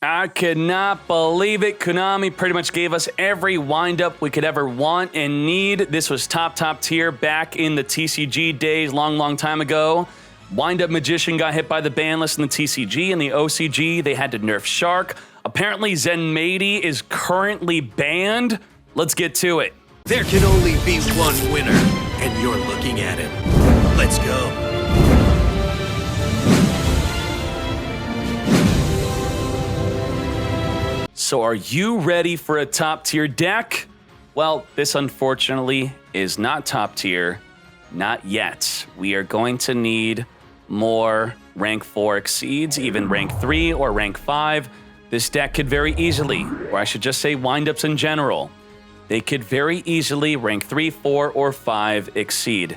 I could not believe it. Konami pretty much gave us every windup we could ever want and need. This was top tier back in the TCG days, long time ago. Windup Magician got hit by the ban list in the TCG and the OCG. They had to nerf Shark. Apparently Zenmaity is currently banned. Let's get to it. There can only be one winner, and you're looking at it. Let's go. So are you ready for a top tier deck? Well, this unfortunately is not top tier, not yet. We are going to need more rank 4 exceeds, even rank 3 or rank 5. This deck could very easily, or I should just say windups in general, they could very easily rank 3, 4, or 5 exceed.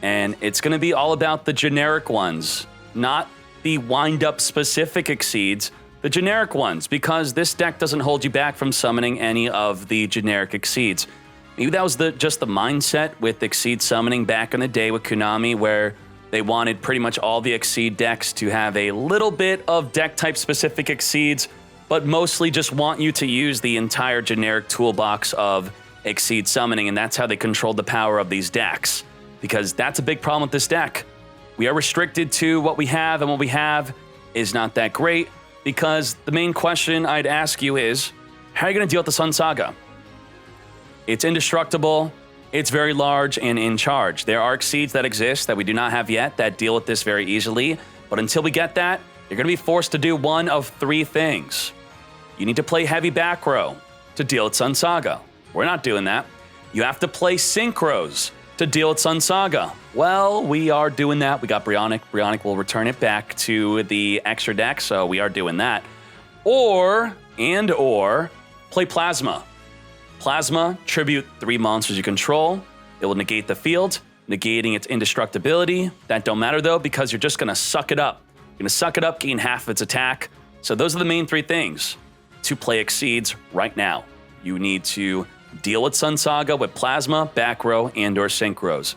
And it's going to be all about the generic ones, not the windup specific exceeds, the generic ones, because this deck doesn't hold you back from summoning any of the generic exceeds. Maybe that was just the mindset with exceed summoning back in the day with Konami, where they wanted pretty much all the exceed decks to have a little bit of deck type specific exceeds, but mostly just want you to use the entire generic toolbox of exceed summoning, and that's how they controlled the power of these decks. Because that's a big problem with this deck. We are restricted to what we have, and what we have is not that great. Because the main question I'd ask you is, how are you going to deal with the Sun Saga? It's indestructible, it's very large, and in charge. There are exceeds that exist that we do not have yet that deal with this very easily, but until we get that, you're going to be forced to do one of 3 things. You need to play heavy back row to deal with Sun Saga. We're not doing that. You have to play synchros to deal with Sun Saga. Well, we are doing that. We got Brionic. Brionic will return it back to the extra deck, so we are doing that. Or play Plasma. Plasma, tribute 3 monsters you control. It will negate the field, negating its indestructibility. That don't matter though, because you're just gonna suck it up. You're gonna suck it up, gain half of its attack. So those are the main 3 things to play exceeds right now. You need to deal with Sun Saga with Plasma, back row, and/or synchros.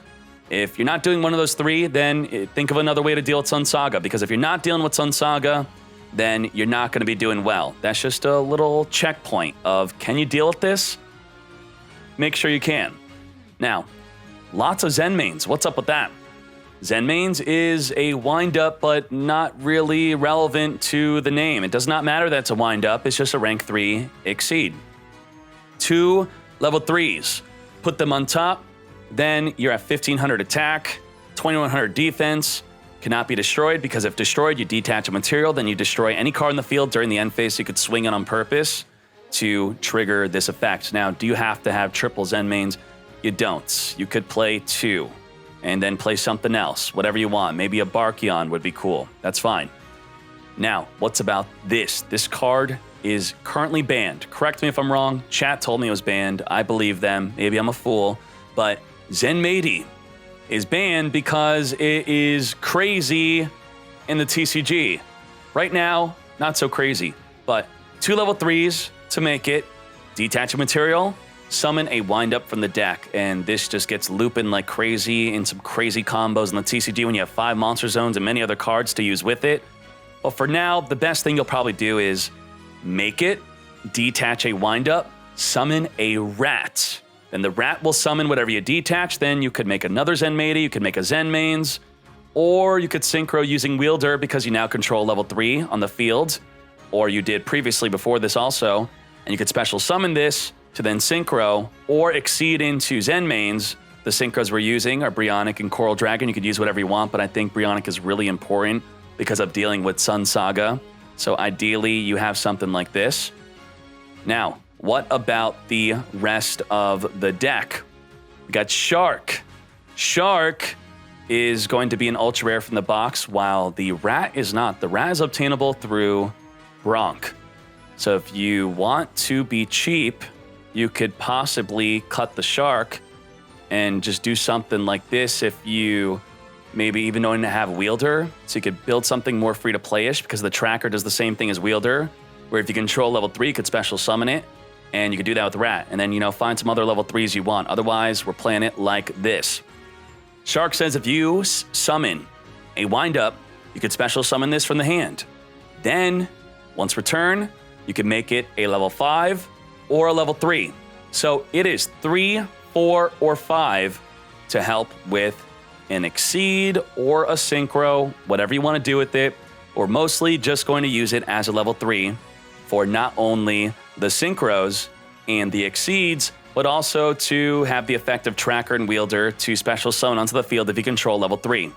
If you're not doing one of those 3, then think of another way to deal with Sun Saga, because if you're not dealing with Sun Saga, then you're not going to be doing well. That's just a little checkpoint of, can you deal with this? Make sure you can. Now, lots of Zen mains. What's up with that? Zen mains is a wind-up, but not really relevant to the name. It does not matter that it's a wind-up. It's just a rank 3 exceed. 2 level 3s. Put them on top. Then you're at 1500 attack, 2100 defense. Cannot be destroyed, because if destroyed, you detach a material. Then you destroy any card in the field during the end phase. So you could swing it on purpose to trigger this effect. Now, do you have to have triple Zen mains? You don't. You could play 2 and then play something else, whatever you want. Maybe a Barkion would be cool. That's fine. Now, what's about this? This card is currently banned. Correct me if I'm wrong. Chat told me it was banned. I believe them. Maybe I'm a fool. But Zenmaity is banned because it is crazy in the TCG. Right now, not so crazy. But 2 level 3s to make it. Detach a material. Summon a wind-up from the deck. And this just gets looping like crazy in some crazy combos in the TCG when you have 5 monster zones and many other cards to use with it. But for now, the best thing you'll probably do is make it, detach a wind-up, summon a rat. Then the rat will summon whatever you detach. Then you could make another Zenmaity, you could make a Zen mains, or you could synchro using Wielder because you now control level 3 on the field, or you did previously before this also, and you could special summon this to then synchro or exceed into Zen mains. The synchros we're using are Brionic and Coral Dragon. You could use whatever you want, but I think Brionic is really important because of dealing with Sun Saga. So ideally, you have something like this. Now, what about the rest of the deck? We got Shark. Shark is going to be an ultra rare from the box, while the rat is not. The rat is obtainable through Bronk. So if you want to be cheap, you could possibly cut the Shark and just do something like this if you maybe even knowing to have Wielder, so you could build something more free-to-play-ish, because the tracker does the same thing as Wielder, where if you control level 3, you could special summon it, and you could do that with Rat, and then, find some other level 3s you want. Otherwise, we're playing it like this. Shark says if you summon a wind-up, you could special summon this from the hand. Then, once return, you can make it a level 5 or a level 3. So it is 3, 4, or 5 to help with an Exceed or a Synchro, whatever you want to do with it. We're mostly just going to use it as a level 3 for not only the Synchros and the Exceeds, but also to have the effect of Tracker and Wielder to special summon onto the field if you control level 3.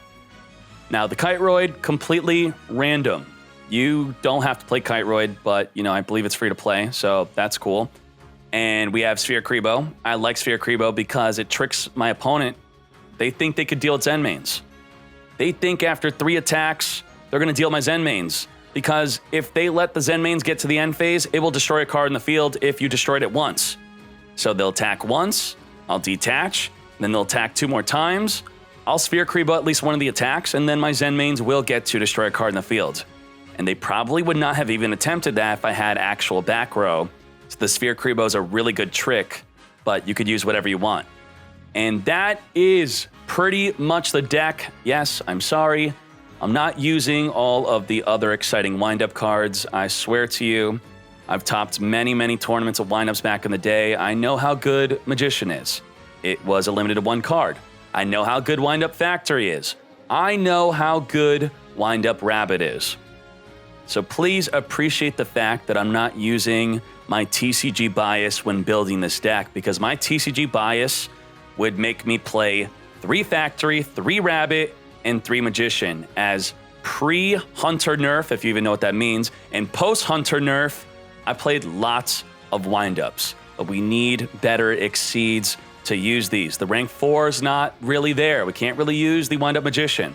Now, the Kiteroid, completely random. You don't have to play Kiteroid, but, I believe it's free to play, so that's cool. And we have Sphere Kribo. I like Sphere Kribo because it tricks my opponent. They think they could deal with Zen mains. They think after 3 attacks, they're going to deal my Zen mains. Because if they let the Zen mains get to the end phase, it will destroy a card in the field if you destroyed it once. So they'll attack once, I'll detach, then they'll attack 2 more times. I'll Sphere Kribo at least one of the attacks, and then my Zen mains will get to destroy a card in the field. And they probably would not have even attempted that if I had actual back row. So the Sphere Kribo is a really good trick, but you could use whatever you want. And that is pretty much the deck. Yes, I'm sorry. I'm not using all of the other exciting wind-up cards. I swear to you, I've topped many, many tournaments of wind-ups back in the day. I know how good Magician is. It was a limited 1 card. I know how good Wind-Up Factory is. I know how good Wind-Up Rabbit is. So please appreciate the fact that I'm not using my TCG bias when building this deck, because my TCG bias would make me play 3 Factory, 3 Rabbit, and 3 Magician as pre-Hunter nerf, if you even know what that means, and post-Hunter nerf, I played lots of wind-ups, but we need better Exceeds to use these. The rank 4 is not really there. We can't really use the Wind-Up Magician.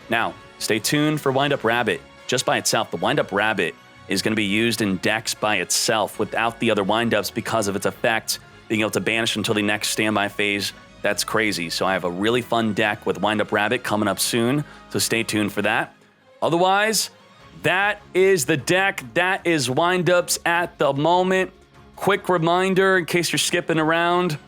Now, stay tuned for Wind-Up Rabbit. Just by itself, the Wind-Up Rabbit is going to be used in decks by itself without the other wind-ups because of its effect, being able to banish until the next standby phase. That's crazy. So I have a really fun deck with Wind-Up Rabbit coming up soon, so stay tuned for that. Otherwise, that is the deck. That is wind-ups at the moment. Quick reminder in case you're skipping around.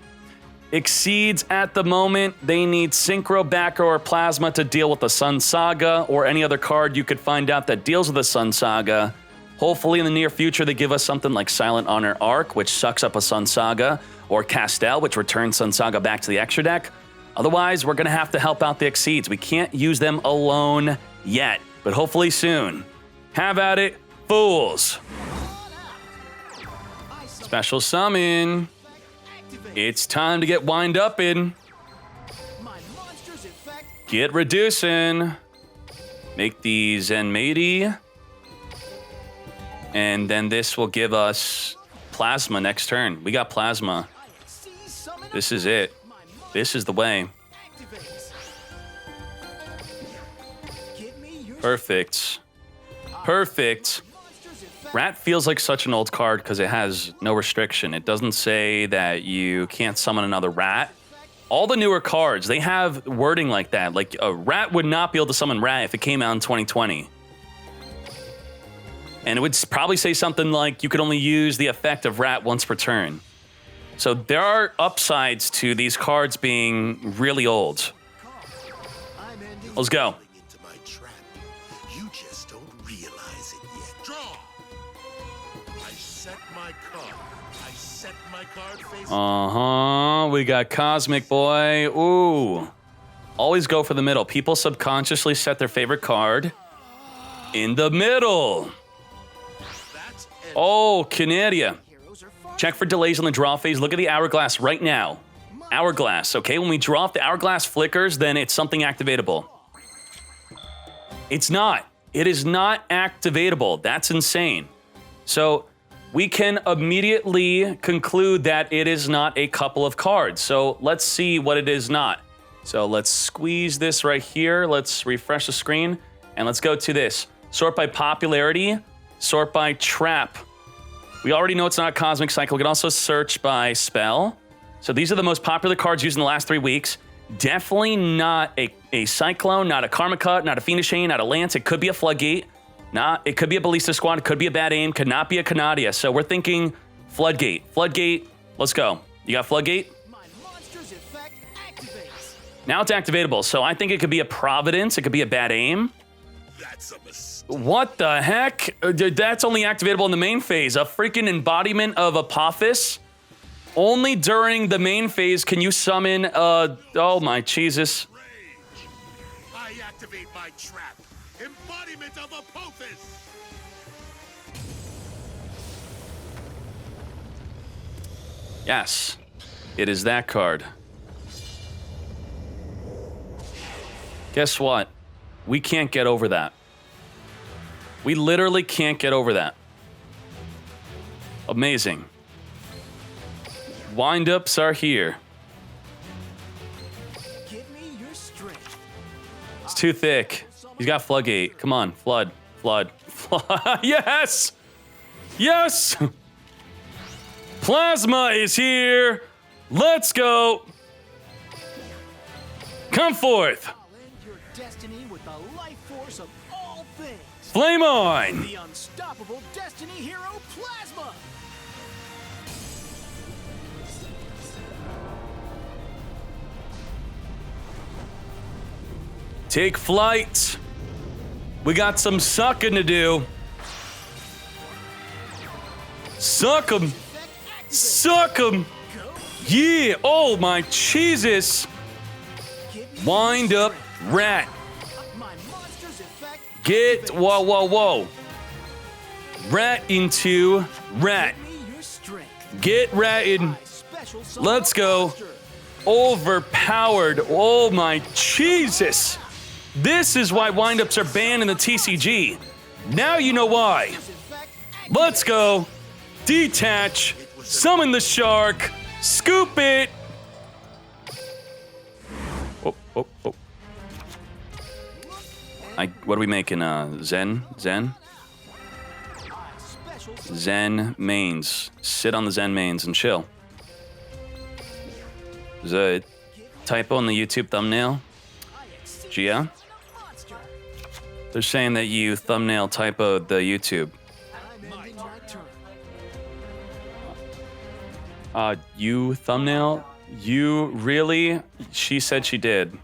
Exceeds at the moment, they need Synchro, Backer, or Plasma to deal with the Sun Saga, or any other card you could find out that deals with the Sun Saga. Hopefully in the near future they give us something like Silent Honor Arc, which sucks up a Sun Saga, or Castel, which returns Sun Saga back to the extra deck. Otherwise, we're going to have to help out the Exceeds. We can't use them alone yet, but hopefully soon. Have at it, fools! Special summon. It's time to get wind up in. Get reducing. Make the Zenmaity. And then this will give us Plasma next turn. We got Plasma. This is it. This is the way. Perfect. Perfect. Rat feels like such an old card because it has no restriction. It doesn't say that you can't summon another rat. All the newer cards, they have wording like that. Like, a rat would not be able to summon rat if it came out in 2020. And it would probably say something like you could only use the effect of rat once per turn. So there are upsides to these cards being really old. Let's go. We got Cosmic Boy. Ooh. Always go for the middle. People subconsciously set their favorite card in the middle. Oh, Canadia. Check for delays on the draw phase. Look at the hourglass right now. Hourglass, okay? When we draw, if the hourglass flickers, then it's something activatable. It's not. It is not activatable. That's insane. So we can immediately conclude that it is not a couple of cards. So let's see what it is not. So let's squeeze this right here. Let's refresh the screen. And let's go to this. Sort by popularity. Sort by trap. We already know it's not a Cosmic Cycle. We can also search by spell. So these are the most popular cards used in the last 3 weeks. Definitely not a Cyclone, not a Karma Cut, not a Fiendish Chain, not a Lance. It could be a Floodgate. It could be a Ballista Squad. It could be a Bad Aim. Could not be a Canadia. So we're thinking Floodgate. Floodgate. Let's go. You got Floodgate? Now it's activatable. So I think it could be a Providence. It could be a Bad Aim. That's a mistake. What the heck? That's only activatable in the main phase. A freaking embodiment of Apophis. Only during the main phase can you summon, oh my Jesus. Rage. I activate my trap. Embodiment of Apophis. Yes, it is that card. Guess what? We can't get over that. We literally can't get over that. Amazing. Wind-ups are here. Give me your strength. It's too thick. He's got Floodgate. Come on, Flood. Flood. Flood. Yes! Yes! Plasma is here. Let's go. Come forth. I'll end your destiny with the life force of all things. Flame on. The unstoppable Destiny Hero Plasma. Take flight. We got some sucking to do. Suck 'em. Suck 'em. Yeah. Oh my Jesus. Wind up, rat. My monster's effect. Get, whoa, whoa, whoa. Rat into rat. Give me your strength. Get ratted. My special summon Let's go. monster. Overpowered. Oh my Jesus. This is why windups are banned in the TCG. Now you know why. Effect. Let's go. Detach. Summon the shark. Scoop it. Oh, oh, oh. What are we making? Zen? My special summon. Zen mains. Sit on the Zen mains and chill. There's a typo in the YouTube thumbnail. Gia? Monster. They're saying that you thumbnail typoed the YouTube. I'm ending my turn. You thumbnail? You really? She said she did.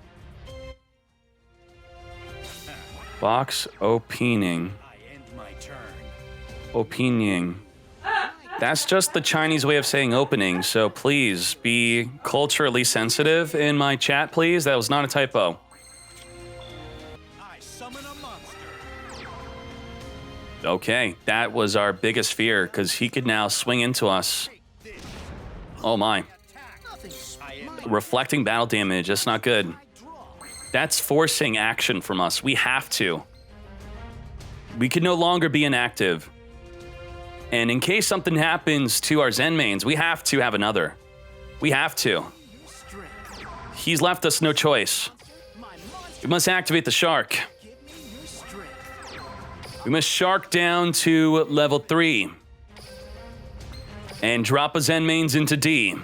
Box opening. I end my turn. Opening. That's just the Chinese way of saying opening, so please be culturally sensitive in my chat, please. That was not a typo. I summon a monster. Okay, that was our biggest fear, because he could now swing into us. Oh my. Reflecting battle damage, that's not good. That's forcing action from us. We have to. We can no longer be inactive. And in case something happens to our Zen mains, we have to have another. We have to. He's left us no choice. We must activate the shark. We must shark down to level 3. And drop a Zen mains into D.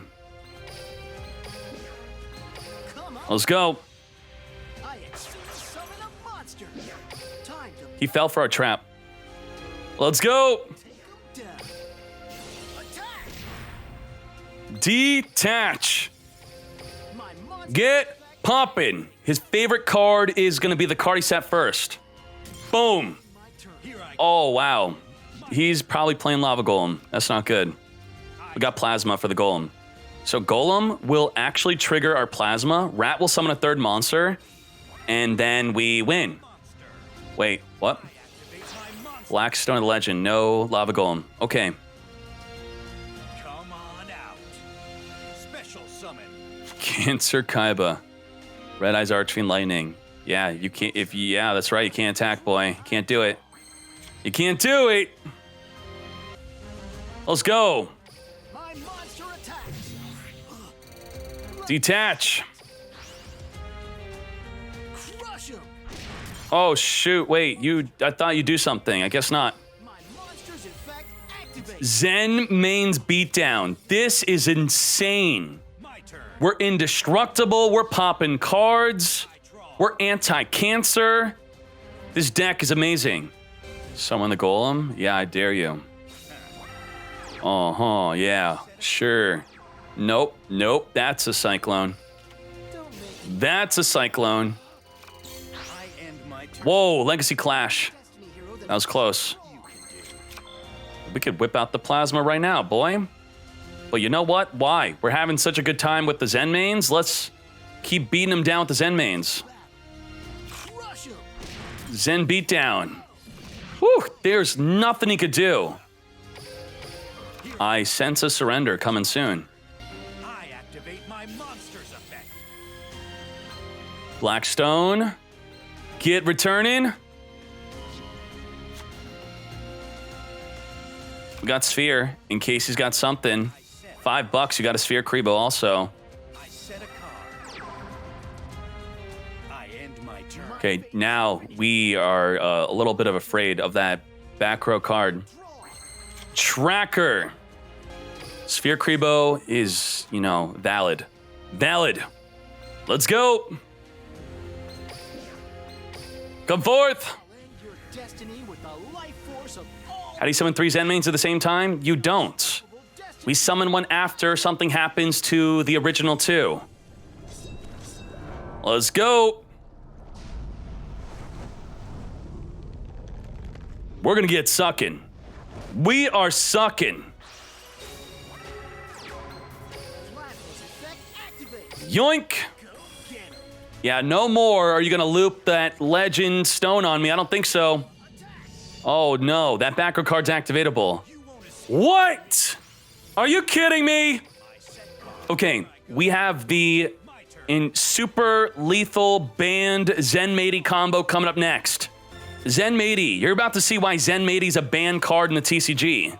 Let's go. He fell for our trap. Let's go. Detach. Get poppin'. His favorite card is going to be the card he set first. Boom. Oh, wow. He's probably playing Lava Golem. That's not good. We got Plasma for the Golem. So Golem will actually trigger our Plasma. Rat will summon a third monster. And then we win. Wait, what? Blackstone of the Legend. No Lava Golem. Okay. Come on out. Special summon. Cancer Kaiba. Red Eyes Archfiend Lightning. Yeah, you can't. Yeah, that's right. You can't attack, boy. You can't do it. You can't do it. Let's go. My monster attacks. Detach. Crush him. Oh shoot! Wait, I thought you'd do something. I guess not. My monster's effect activates. Zen mains beatdown. This is insane. My turn. We're indestructible. We're popping cards. We're anti-cancer. This deck is amazing. Summon the Golem? Yeah, I dare you. Uh-huh, yeah, sure. Nope, nope, that's a Cyclone. That's a Cyclone. I end my turn. Whoa, Legacy Clash. Destiny Hero That was close. We could whip out the plasma right now, boy. But you know what? Why? We're having such a good time with the Zen mains. Let's keep beating them down with the Zen mains. Crush 'em. Zen beatdown. Whew, there's nothing he could do. I sense a surrender coming soon. I activate my monster's effect. Blackstone. Get returning. We got Sphere in case he's got something. $5, you got a Sphere Kribo also. I set a card. I end my turn. Okay, now we are a little bit of afraid of that back row card. Tracker. Sphere Kribo is, you know, valid. Valid. Let's go. Come forth. Your destiny with the life force of all How do you summon 3 Zen mains at the same time? You don't. We summon one after something happens to the original 2. Let's go. We're gonna get sucking. We are sucking. Plasma's effect activates. Yoink. Go get 'em. Yeah, no more. Are you gonna loop that legend stone on me? I don't think so. Oh no, that backer card's activatable. What? Are you kidding me? Okay, we have the super lethal banned Zenmaity combo coming up next. Zenmaity, you're about to see why Zenmaity's a banned card in the TCG.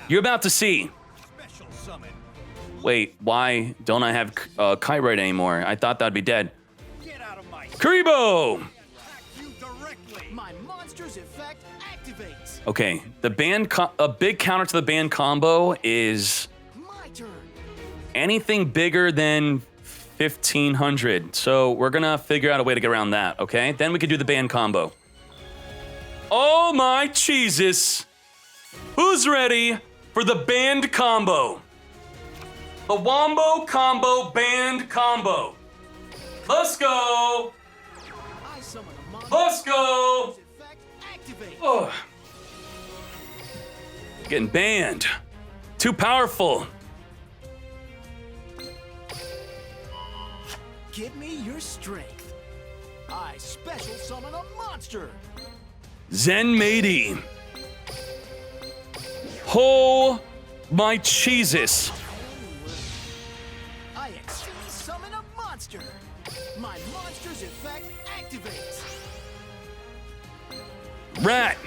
You're about to see. Special summon. Wait, why don't I have Kyrite anymore? I thought that'd be dead. Get out of my Kribo! attack you directly. My monster's effect activates. Okay, the a big counter to the banned combo is My turn. anything bigger than 1,500. So we're gonna figure out a way to get around that, okay? Then we could do the banned combo. Oh my Jesus! Who's ready for the banned combo? The Wombo Combo banned combo. Let's go! I summon a monster's Let's go! effect activates. Oh. Getting banned. Too powerful. Give me your strength. I special summon a monster. Zenmaity. Oh my Jesus. I exceed summon a monster. My monster's effect activates. Rat.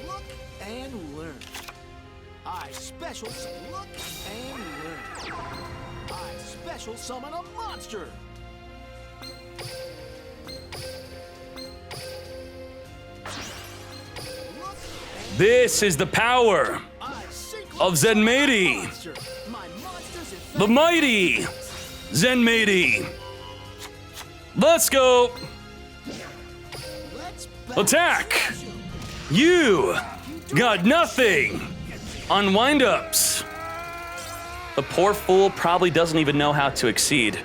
Look and learn. I special look and learn. I special summon a monster. Look and This is the power I synchro of Zenmaity. monster. My monster's effect The mighty Zenmaity. Let's go. Let's Attack. You got nothing on wind-ups. The poor fool probably doesn't even know how to exceed.